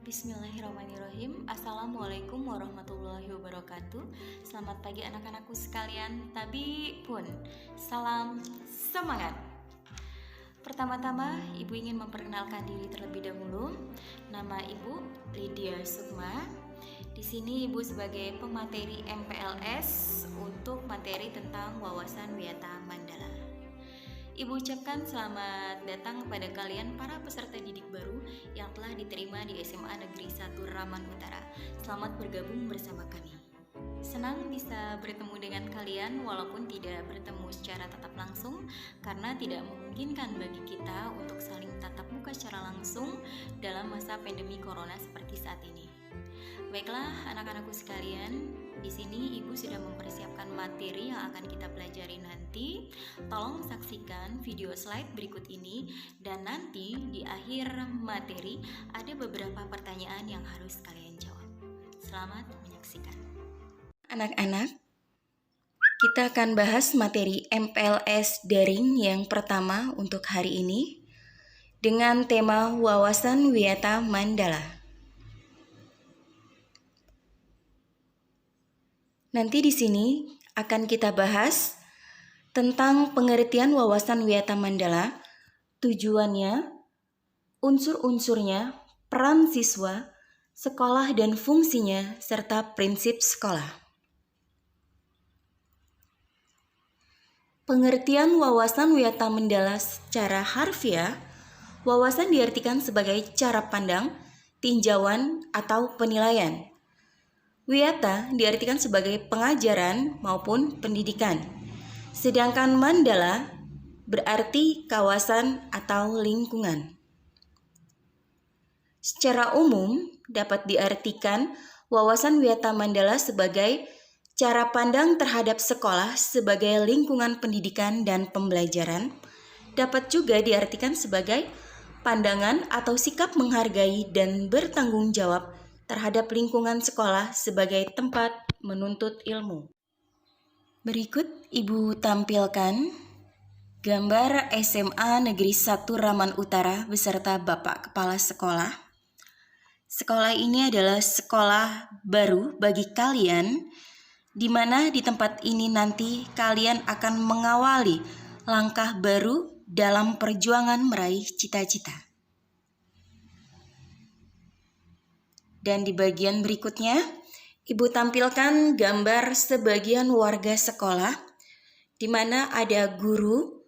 Bismillahirrahmanirrahim. Assalamualaikum warahmatullahi wabarakatuh. Selamat pagi anak-anakku sekalian. Tapi pun salam semangat. Pertama-tama, Ibu ingin memperkenalkan diri terlebih dahulu. Nama Ibu Lydia Sukma. Di sini Ibu sebagai pemateri MPLS untuk materi tentang wawasan Wiyata Mandala. Ibu ucapkan selamat datang kepada kalian para peserta didik baru yang telah diterima di SMA Negeri 1 Raman Utara. Selamat bergabung bersama kami. Senang bisa bertemu dengan kalian walaupun tidak bertemu secara tatap langsung karena tidak memungkinkan bagi kita untuk saling tatap muka secara langsung dalam masa pandemi corona seperti saat ini. Baiklah anak-anakku sekalian, di sini Ibu sudah mempersiapkan materi yang akan kita pelajari nanti. Tolong saksikan video slide berikut ini dan nanti di akhir materi ada beberapa pertanyaan yang harus kalian jawab. Selamat menyaksikan. Anak-anak, kita akan bahas materi MPLS daring yang pertama untuk hari ini dengan tema wawasan Wiyata Mandala. Nanti di sini akan kita bahas tentang pengertian wawasan Wiyata Mandala, tujuannya, unsur-unsurnya, peran siswa, sekolah dan fungsinya, serta prinsip sekolah. Pengertian wawasan Wiyata Mandala secara harfiah, wawasan diartikan sebagai cara pandang, tinjauan, atau penilaian. Wiyata diartikan sebagai pengajaran maupun pendidikan. Sedangkan mandala berarti kawasan atau lingkungan. Secara umum dapat diartikan wawasan Wiyata Mandala sebagai cara pandang terhadap sekolah sebagai lingkungan pendidikan dan pembelajaran. Dapat juga diartikan sebagai pandangan atau sikap menghargai dan bertanggung jawab terhadap lingkungan sekolah sebagai tempat menuntut ilmu. Berikut Ibu tampilkan gambar SMA Negeri 1 Raman Utara beserta Bapak Kepala Sekolah. Sekolah ini adalah sekolah baru bagi kalian, di mana di tempat ini nanti kalian akan mengawali langkah baru dalam perjuangan meraih cita-cita. Dan di bagian berikutnya, Ibu tampilkan gambar sebagian warga sekolah, di mana ada guru,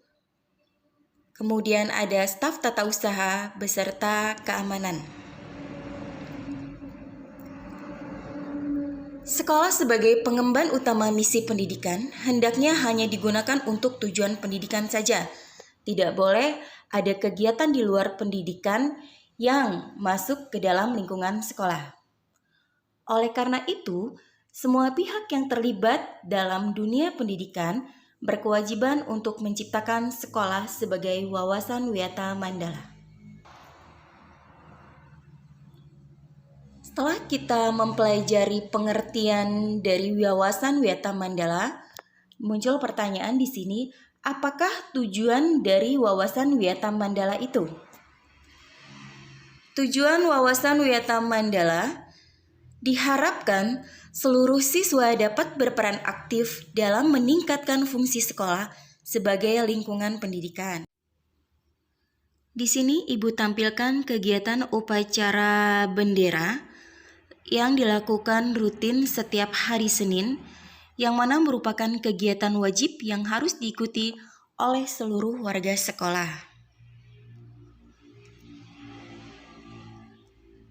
kemudian ada staf tata usaha beserta keamanan. Sekolah sebagai pengemban utama misi pendidikan hendaknya hanya digunakan untuk tujuan pendidikan saja. Tidak boleh ada kegiatan di luar pendidikan yang masuk ke dalam lingkungan sekolah. Oleh karena itu, semua pihak yang terlibat dalam dunia pendidikan berkewajiban untuk menciptakan sekolah sebagai wawasan Wiyata Mandala. Setelah kita mempelajari pengertian dari wawasan Wiyata Mandala, muncul pertanyaan di sini, apakah tujuan dari wawasan Wiyata Mandala itu? Tujuan wawasan Wiyata Mandala diharapkan seluruh siswa dapat berperan aktif dalam meningkatkan fungsi sekolah sebagai lingkungan pendidikan. Di sini Ibu tampilkan kegiatan upacara bendera yang dilakukan rutin setiap hari Senin, yang mana merupakan kegiatan wajib yang harus diikuti oleh seluruh warga sekolah.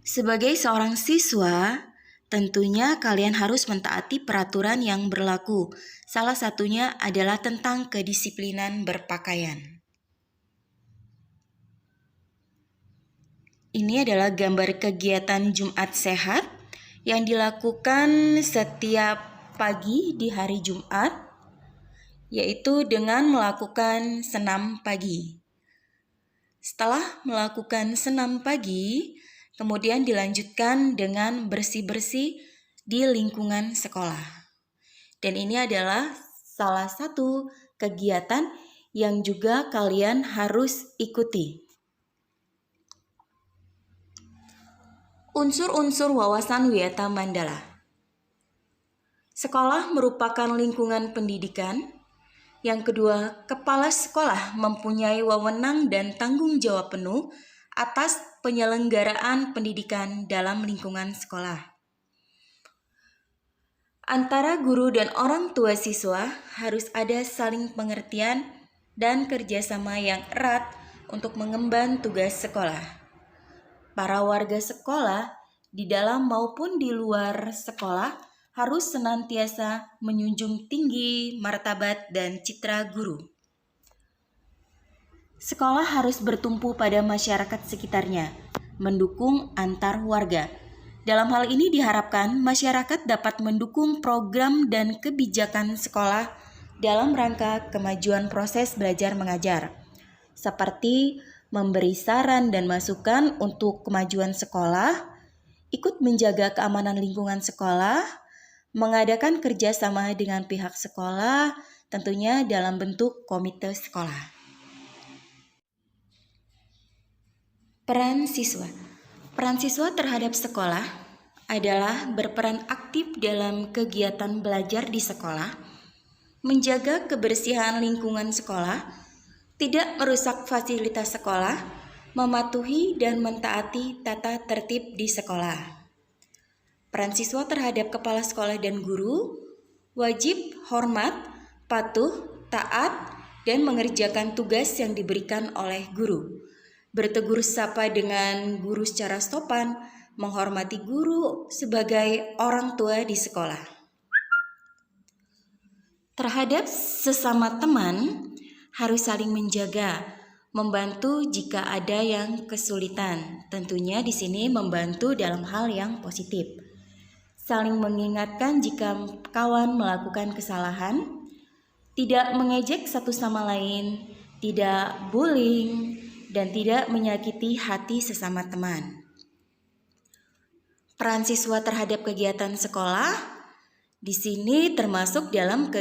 Sebagai seorang siswa, tentunya kalian harus mentaati peraturan yang berlaku. Salah satunya adalah tentang kedisiplinan berpakaian. Ini adalah gambar kegiatan Jumat Sehat yang dilakukan setiap pagi di hari Jumat, yaitu dengan melakukan senam pagi. Setelah melakukan senam pagi, kemudian dilanjutkan dengan bersih-bersih di lingkungan sekolah. Dan ini adalah salah satu kegiatan yang juga kalian harus ikuti. Unsur-unsur wawasan Wiyata Mandala. Sekolah merupakan lingkungan pendidikan. Yang kedua, kepala sekolah mempunyai wewenang dan tanggung jawab penuh atas penyelenggaraan pendidikan dalam lingkungan sekolah. Antara guru dan orang tua siswa harus ada saling pengertian dan kerjasama yang erat untuk mengemban tugas sekolah. Para warga sekolah di dalam maupun di luar sekolah harus senantiasa menjunjung tinggi martabat dan citra guru. Sekolah harus bertumpu pada masyarakat sekitarnya, mendukung antar warga. Dalam hal ini diharapkan masyarakat dapat mendukung program dan kebijakan sekolah dalam rangka kemajuan proses belajar mengajar, seperti memberi saran dan masukan untuk kemajuan sekolah, ikut menjaga keamanan lingkungan sekolah, mengadakan kerjasama dengan pihak sekolah, tentunya dalam bentuk komite sekolah. Peran siswa. Peran siswa terhadap sekolah adalah berperan aktif dalam kegiatan belajar di sekolah, menjaga kebersihan lingkungan sekolah, tidak merusak fasilitas sekolah, mematuhi dan mentaati tata tertib di sekolah. Peran siswa terhadap kepala sekolah dan guru wajib hormat, patuh, taat, dan mengerjakan tugas yang diberikan oleh guru. Bertegur sapa dengan guru secara sopan, menghormati guru sebagai orang tua di sekolah. Terhadap sesama teman harus saling menjaga, membantu jika ada yang kesulitan. Tentunya di sini membantu dalam hal yang positif. Saling mengingatkan jika kawan melakukan kesalahan, tidak mengejek satu sama lain, tidak bullying, dan tidak menyakiti hati sesama teman. Peran siswa terhadap kegiatan sekolah di sini termasuk dalam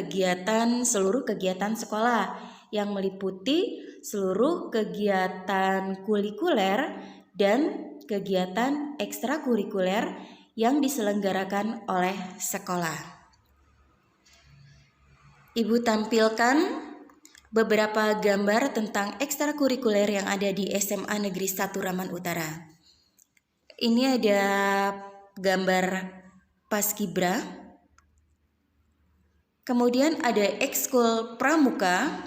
seluruh kegiatan sekolah yang meliputi seluruh kegiatan kulikuler dan kegiatan ekstrakurikuler yang diselenggarakan oleh sekolah. Ibu tampilkan beberapa gambar tentang ekstrakurikuler yang ada di SMA Negeri 1 Raman Utara. Ini ada gambar Paskibra, kemudian ada ekskul pramuka,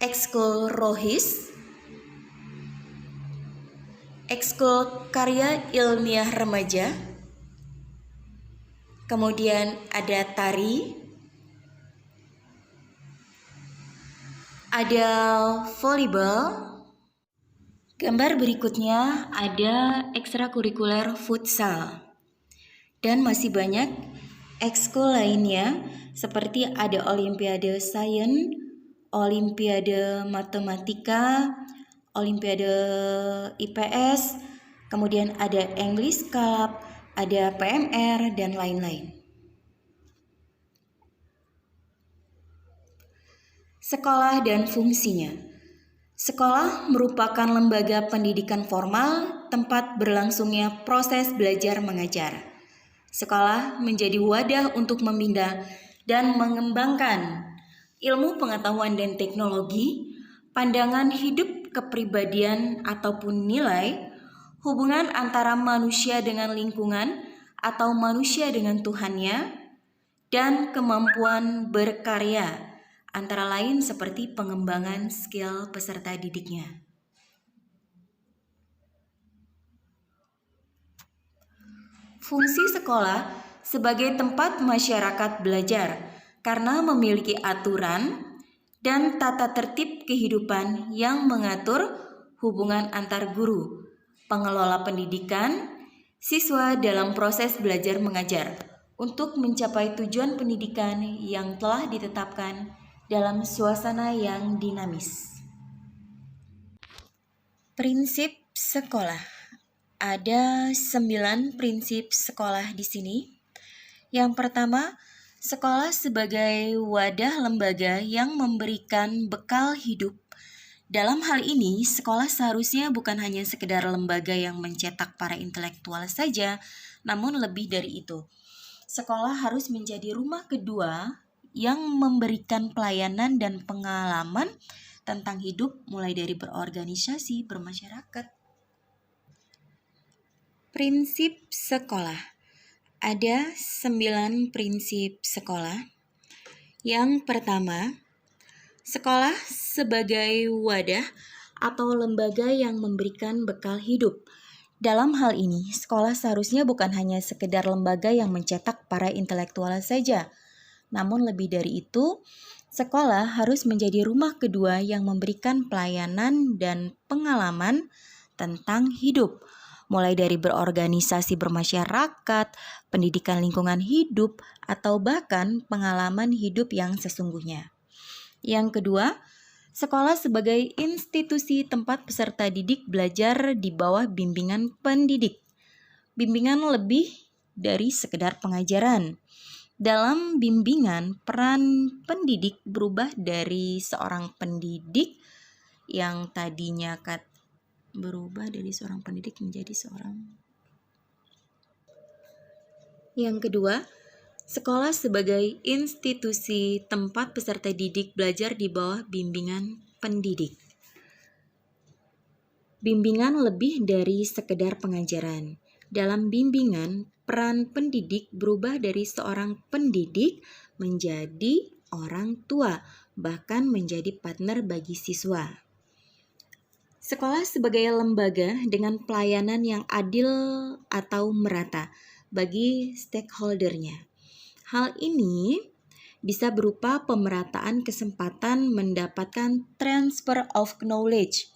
ekskul rohis, ekskul karya ilmiah remaja, kemudian ada tari, ada volleyball. Gambar berikutnya ada ekstrakurikuler futsal. Dan masih banyak ekskul lainnya seperti ada olimpiade sains, olimpiade matematika, olimpiade IPS, kemudian ada English Club, ada PMR, dan lain-lain. Sekolah dan fungsinya. Sekolah merupakan lembaga pendidikan formal tempat berlangsungnya proses belajar mengajar. Sekolah menjadi wadah untuk membina dan mengembangkan ilmu pengetahuan dan teknologi, pandangan hidup kepribadian ataupun nilai, hubungan antara manusia dengan lingkungan atau manusia dengan Tuhannya, dan kemampuan berkarya, antara lain seperti pengembangan skill peserta didiknya. Fungsi sekolah sebagai tempat masyarakat belajar karena memiliki aturan dan tata tertib kehidupan yang mengatur hubungan antar guru, pengelola pendidikan, siswa dalam proses belajar mengajar untuk mencapai tujuan pendidikan yang telah ditetapkan dalam suasana yang dinamis. Prinsip sekolah. Ada 9 prinsip sekolah di sini. Yang pertama, sekolah sebagai wadah lembaga yang memberikan bekal hidup Dalam hal ini, sekolah seharusnya bukan hanya sekedar lembaga yang mencetak para intelektual saja, namun lebih dari itu. Sekolah harus menjadi rumah kedua yang memberikan pelayanan dan pengalaman tentang hidup mulai dari berorganisasi, bermasyarakat. Prinsip sekolah. Ada 9 prinsip sekolah. Yang pertama, sekolah sebagai wadah atau lembaga yang memberikan bekal hidup. Dalam hal ini, sekolah seharusnya bukan hanya sekedar lembaga yang mencetak para intelektual saja. Namun lebih dari itu, sekolah harus menjadi rumah kedua yang memberikan pelayanan dan pengalaman tentang hidup, mulai dari berorganisasi bermasyarakat, pendidikan lingkungan hidup, atau bahkan pengalaman hidup yang sesungguhnya. Yang kedua, sekolah sebagai institusi tempat peserta didik belajar di bawah bimbingan pendidik. Bimbingan lebih dari sekedar pengajaran. Dalam bimbingan, peran pendidik berubah dari seorang pendidik yang tadinya berubah dari seorang pendidik menjadi seorang. Yang kedua, sekolah sebagai institusi tempat peserta didik belajar di bawah bimbingan pendidik. Bimbingan lebih dari sekedar pengajaran. Dalam bimbingan, peran pendidik berubah dari seorang pendidik menjadi orang tua, bahkan menjadi partner bagi siswa. Sekolah sebagai lembaga dengan pelayanan yang adil atau merata bagi stakeholdernya. Hal ini bisa berupa pemerataan kesempatan mendapatkan transfer of knowledge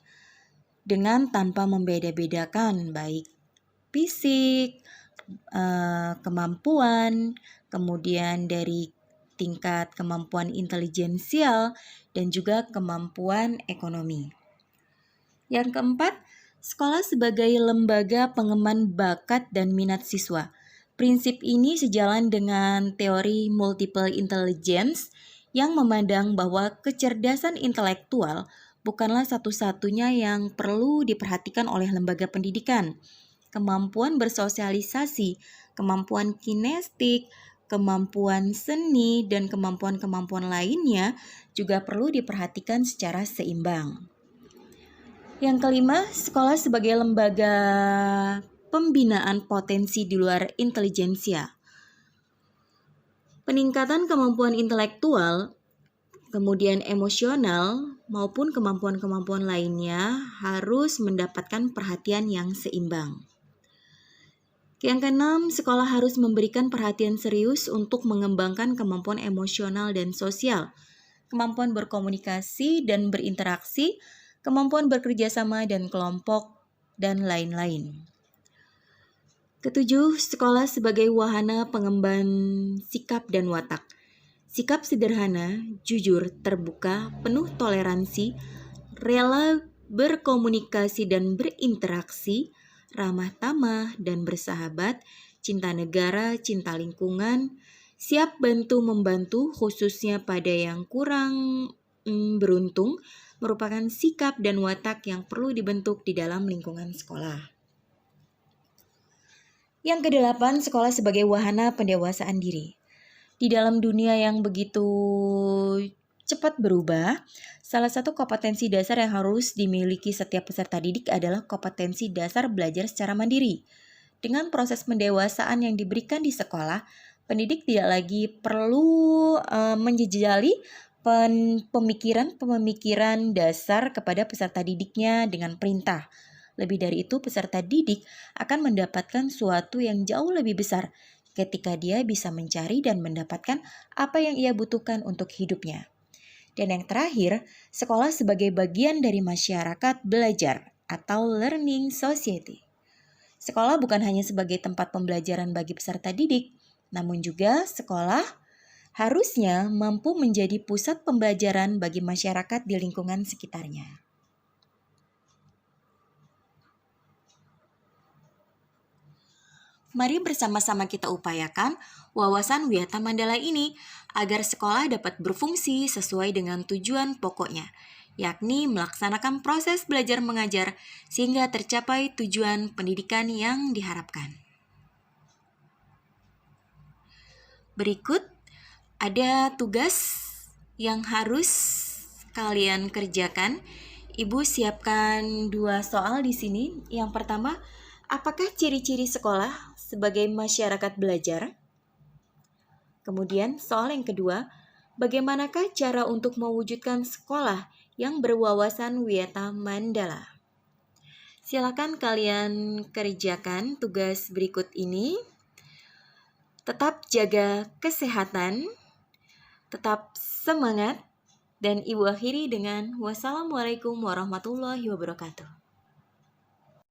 dengan tanpa membeda-bedakan baik fisik, kemampuan, kemudian dari tingkat kemampuan intelijensial, dan juga kemampuan ekonomi. Yang keempat, sekolah sebagai lembaga pengemban bakat dan minat siswa. Prinsip ini sejalan dengan teori multiple intelligence yang memandang bahwa kecerdasan intelektual bukanlah satu-satunya yang perlu diperhatikan oleh lembaga pendidikan. Kemampuan bersosialisasi, kemampuan kinestik, kemampuan seni, dan kemampuan-kemampuan lainnya juga perlu diperhatikan secara seimbang. Yang kelima, sekolah sebagai lembaga pembinaan potensi di luar intelijensia. Peningkatan kemampuan intelektual, kemudian emosional, maupun kemampuan-kemampuan lainnya harus mendapatkan perhatian yang seimbang. Yang keenam, sekolah harus memberikan perhatian serius untuk mengembangkan kemampuan emosional dan sosial, kemampuan berkomunikasi dan berinteraksi, kemampuan bekerja sama dan kelompok, dan lain-lain. Ketujuh, sekolah sebagai wahana pengemban sikap dan watak. Sikap sederhana, jujur, terbuka, penuh toleransi, rela berkomunikasi dan berinteraksi, ramah tamah dan bersahabat, cinta negara, cinta lingkungan, siap bantu-membantu khususnya pada yang kurang beruntung, merupakan sikap dan watak yang perlu dibentuk di dalam lingkungan sekolah. Yang kedelapan, sekolah sebagai wahana pendewasaan diri. Di dalam dunia yang begitu cepat berubah, salah satu kompetensi dasar yang harus dimiliki setiap peserta didik adalah kompetensi dasar belajar secara mandiri. Dengan proses pendewasaan yang diberikan di sekolah, pendidik tidak lagi perlu menjejali pemikiran dasar kepada peserta didiknya dengan perintah. Lebih dari itu, peserta didik akan mendapatkan sesuatu yang jauh lebih besar ketika dia bisa mencari dan mendapatkan apa yang ia butuhkan untuk hidupnya. Dan yang terakhir, sekolah sebagai bagian dari masyarakat belajar atau learning society. Sekolah bukan hanya sebagai tempat pembelajaran bagi peserta didik, namun juga sekolah harusnya mampu menjadi pusat pembelajaran bagi masyarakat di lingkungan sekitarnya. Mari bersama-sama kita upayakan wawasan Wiyata Mandala ini agar sekolah dapat berfungsi sesuai dengan tujuan pokoknya, yakni melaksanakan proses belajar mengajar sehingga tercapai tujuan pendidikan yang diharapkan. Berikut ada tugas yang harus kalian kerjakan. Ibu siapkan 2 soal di sini. Yang pertama, apakah ciri-ciri sekolah sebagai masyarakat belajar? Kemudian soal yang kedua, bagaimanakah cara untuk mewujudkan sekolah yang berwawasan Wiyata Mandala? Silakan kalian kerjakan tugas berikut ini. Tetap jaga kesehatan, tetap semangat, dan Ibu akhiri dengan wassalamualaikum warahmatullahi wabarakatuh.